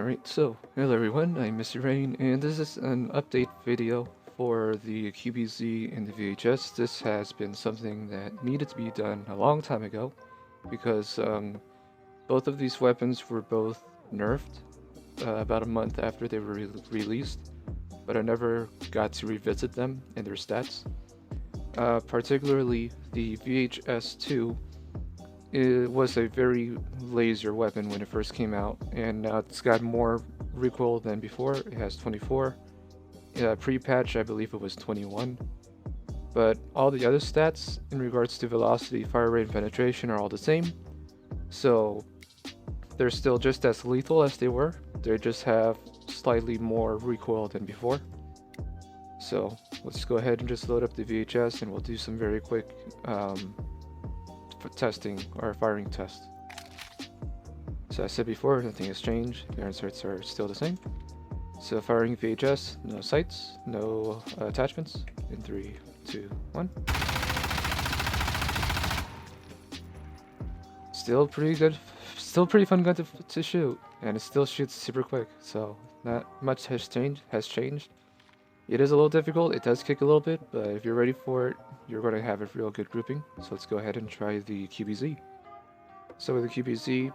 Alright, so hello everyone, I'm Mr. Rain, and this is an update video for the QBZ and the VHS. This has been something that needed to be done a long time ago because both of these weapons were both nerfed about a month after they were released, but I never got to revisit them and their stats. Particularly the VHS2. It was a very laser weapon when it first came out, and now it's got more recoil than before. It has 24. Pre-patch, I believe it was 21. But all the other stats in regards to velocity, fire rate, and penetration are all the same. So they're still just as lethal as they were. They just have slightly more recoil than before. So let's go ahead and just load up the VHS and we'll do some very quick testing or firing test. So I said before, nothing has changed. The inserts are still the same. So firing VHS, no sights, no attachments. In 3, 2, 1. Still pretty good. Still pretty fun gun to shoot, and it still shoots super quick. So not much has changed. It is a little difficult. It does kick a little bit, but if you're ready for it, you're going to have a real good grouping. So let's go ahead and try the QBZ. So with the QBZ,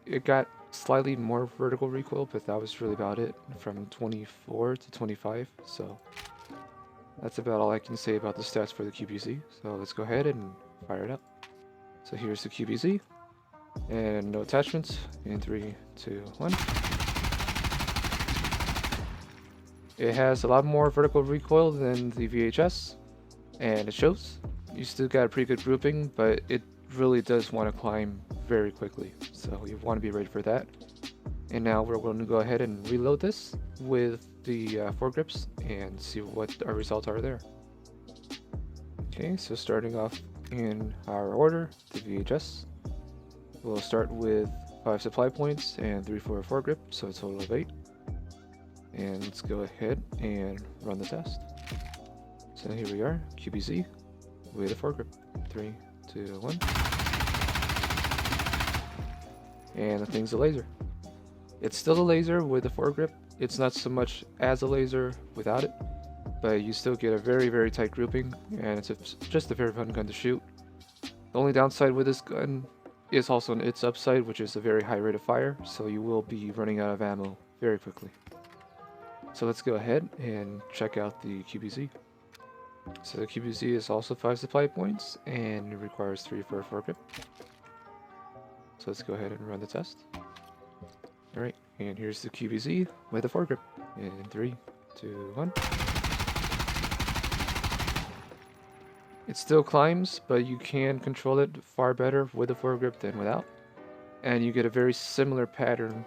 it got slightly more vertical recoil, but that was really about it, from 24 to 25. So that's about all I can say about the stats for the QBZ. So let's go ahead and fire it up. So here's the QBZ, and no attachments. In 3, 2, 1. It has a lot more vertical recoil than the VHS, and it shows. You still got a pretty good grouping, but it really does want to climb very quickly, so you want to be ready for that. And now we're going to go ahead and reload this with the foregrips and see what our results are there. Okay, so starting off in our order, the VHS. We'll start with 5 supply points and 3 for a foregrip, so a total of 8. And let's go ahead and run the test. So here we are, QBZ with a foregrip. 3, 2, 1. And the thing's a laser. It's still a laser with a foregrip. It's not so much as a laser without it, but you still get a very, very tight grouping, and it's just a very fun gun to shoot. The only downside with this gun is also on its upside, which is a very high rate of fire, so you will be running out of ammo very quickly. So let's go ahead and check out the QBZ. So the QBZ is also 5 supply points, and it requires 3 for a foregrip. So let's go ahead and run the test. Alright, and here's the QBZ with a foregrip. In 3, 2, 1. It still climbs, but you can control it far better with a foregrip than without. And you get a very similar pattern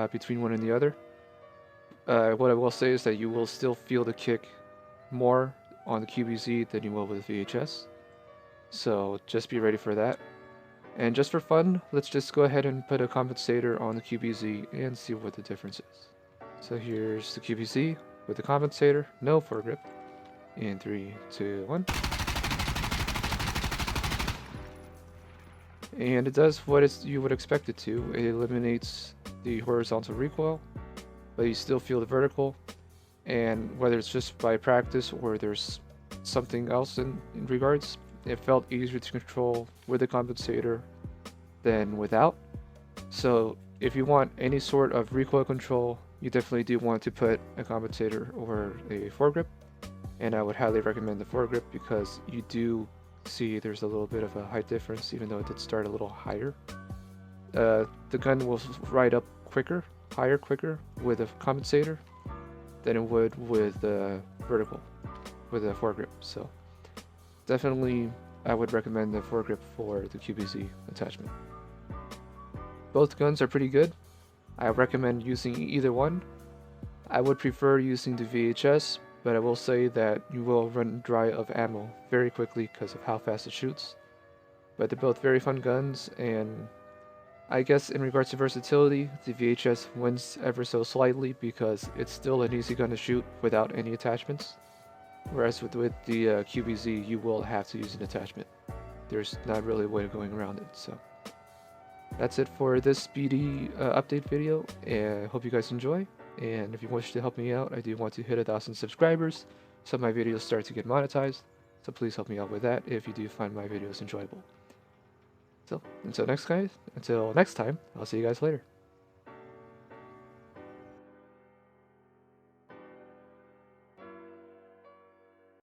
between one and the other. What I will say is that you will still feel the kick more on the QBZ than you will with the VHS. So just be ready for that. And just for fun, let's just go ahead and put a compensator on the QBZ and see what the difference is. So here's the QBZ with the compensator, no foregrip. In 3, 2, 1. And it does what you would expect it to. It eliminates the horizontal recoil, but you still feel the vertical. And whether it's just by practice or there's something else in regards, it felt easier to control with a compensator than without. So if you want any sort of recoil control, you definitely do want to put a compensator or a foregrip. And I would highly recommend the foregrip because you do see there's a little bit of a height difference, even though it did start a little higher. The gun will ride up higher quicker with a compensator than it would with the vertical, with a foregrip. So definitely I would recommend the foregrip for the QBZ attachment. Both guns are pretty good. I recommend using either one. I would prefer using the VHS, but I will say that you will run dry of ammo very quickly because of how fast it shoots. But they're both very fun guns, and I guess in regards to versatility, the VHS wins ever so slightly because it's still an easy gun to shoot without any attachments. Whereas with the QBZ, you will have to use an attachment. There's not really a way of going around it. So, that's it for this speedy update video, and I hope you guys enjoy. And if you wish to help me out, I do want to hit 1,000 subscribers so my videos start to get monetized. So please help me out with that if you do find my videos enjoyable. So until next time, I'll see you guys later.